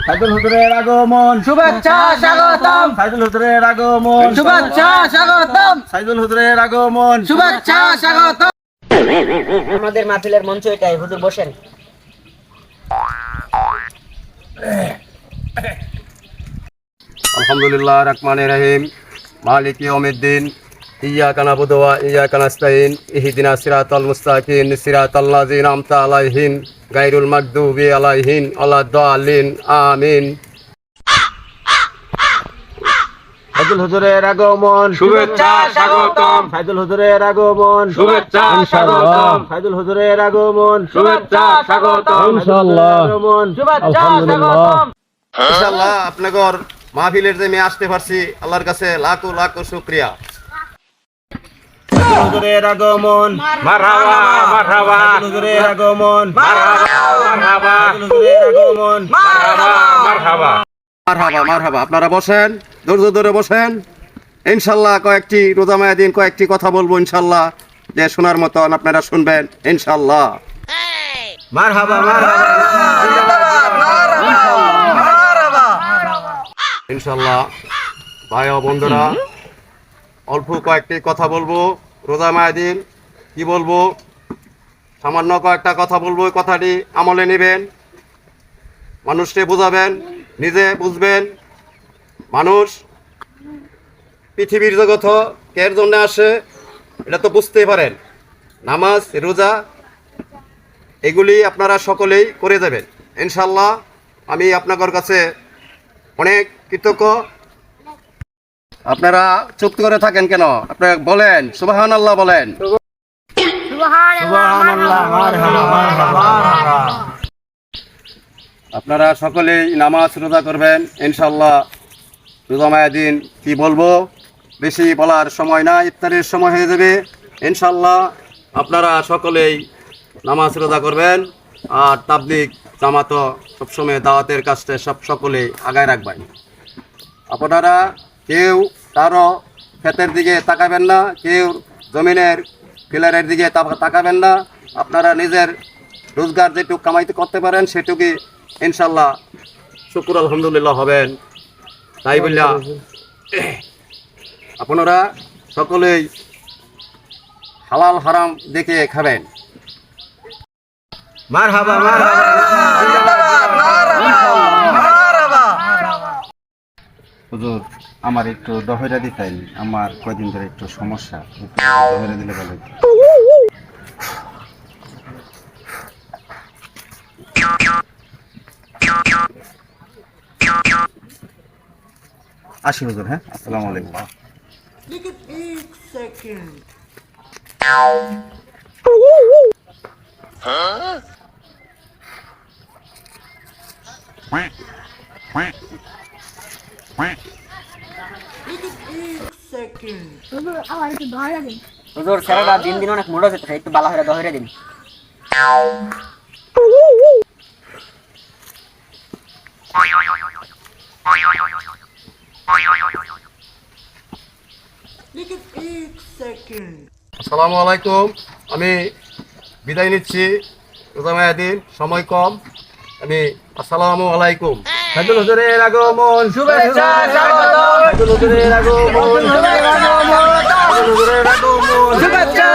সাইদুল হুজুরের আগমন, শুভেচ্ছা স্বাগতম, সাইদুল হুজুরের আগমন, শুভেচ্ছা স্বাগতম, সাইদুল হুজুরের আগমন, শুভেচ্ছা স্বাগতম। আমাদের মাহফিলের মঞ্চ এটাই, হুজুর বসেন। আলহামদুলিল্লাহ রহমানির রহিম মালিক ইয়াউমিদ্দিন ইয়্যাকা না'বুদু ওয়া ইয়্যাকা নাস্তাঈন ইহদিনাস সিরাতাল মুস্তাকিম সিরাতাল লাযিনা আন'আমতা আলাইহিম গায়রুল মাগদুবি আলাইহিম ওয়ালাদ-দাল্লিন আমিন। সাইদুল হুজুরের আগমন, শুভেচ্ছা স্বাগতম, সাইদুল হুজুরের আগমন, শুভেচ্ছা ইনশাআল্লাহ, স্বাগতম, সাইদুল হুজুরের আগমন, শুভেচ্ছা স্বাগতম, ইনশাআল্লাহ, আগমন, শুভেচ্ছা আলহামদুলিল্লাহ। স্বাগতম। ইনশাআল্লাহ আপনাদের মাহফিলের যে আমি আসতে পারছি আল্লাহর কাছে লাখো লাখো শুকরিয়া। সাইদুল হুজুরের আগমন, মারহাবা মারহাবা, সাইদুল হুজুরের আগমন, মারহাবা সাইদুল হুজুরের আগমন, মারহাবা মারহাবা। মারহাবা মারহাবা, আপনারা বসেন, ধৈর্য ধরে বসেন। ইনশাআল্লাহ কয়েকটি রোজা মায়াদিন কয়েকটি কথা বলবো ইনশাআল্লাহ, যে শোনার মতন আপনারা শুনবেন ইনশাআল্লাহ। মারহাবা মারহাবা, ইনশাআল্লাহ ভাই ও বন্ধুরা, অল্প কয়েকটি কথা বলবো রোজা মায়াদিন। কি বলবো, সামান্য কয়েকটা কথা বলবো, ওই কথাটি আমলে নেবেন, মানুষকে বোঝাবেন, নিজে বুঝবেন। মানুষ পৃথিবীর জগৎ কের জন্য আসে এটা তো বুঝতেই পারেন। নামাজ রোজা এগুলি আপনারা সকলেই করে যাবেন ইনশাআল্লাহ। আমি আপনাদের কাছে অনেক কৃতজ্ঞ। আপনারা চুপ করে থাকেন কেন? আপনারা বলেন সুবহানাল্লাহ, বলেন সুবহানাল্লাহ, মারহাবা মারহাবা। আপনারা সকলেই নামাজ রোজা করবেন ইনশাআল্লাহ। রোজা মায়াদিন কি বলবো, বেশি বলার সময় না, ইফতারের সময় হয়ে যাবে ইনশাআল্লাহ। আপনারা সকলেই নামাজ রোজা করবেন, আর তাবলিগ জামাত সবসময় দাওয়াতের কাজটা সকলেই আগায় রাখবেন। আপনারা কেউ কারো ক্ষেতের দিকে তাকাবেন না, কেউ জমিনের পিলারের দিকে তাকাবেন না। আপনারা নিজের রোজগার যেটুকু কামাইতে করতে পারেন সেটুকুই ইনশাআল্লাহ শুকর আলহামদুলিল্লাহ হবেন। তাই বললা আপনারা সকলেই হালাল হারাম দেখে খাবেন। মারহাবা মারহাবা, হুজুর আমার একটু দহরা দিতেন, আমার কয়দিন ধরে একটু সমস্যা, একটু দহরা দিলে ভালো হতো। আসি হুজুর, হ্যাঁ, আসসালামু আলাইকুম। হুজুর ছেলেরা দিন দিন অনেক মোটা যেতেছে, একটু বালা হয়ে দহরে দিন। আসসালামু আলাইকুম। আমি বিদায় নিচ্ছি, রোজা মায়াদিন সময় কম। আমি আসসালামু আলাইকুম। সাইদুল হুজুরের আগমন, শুভেচ্ছা স্বাগতম, সাইদুল হুজুরের আগমন, শুভেচ্ছা সাইদুল হুজুরের আগমন, শুভেচ্ছা।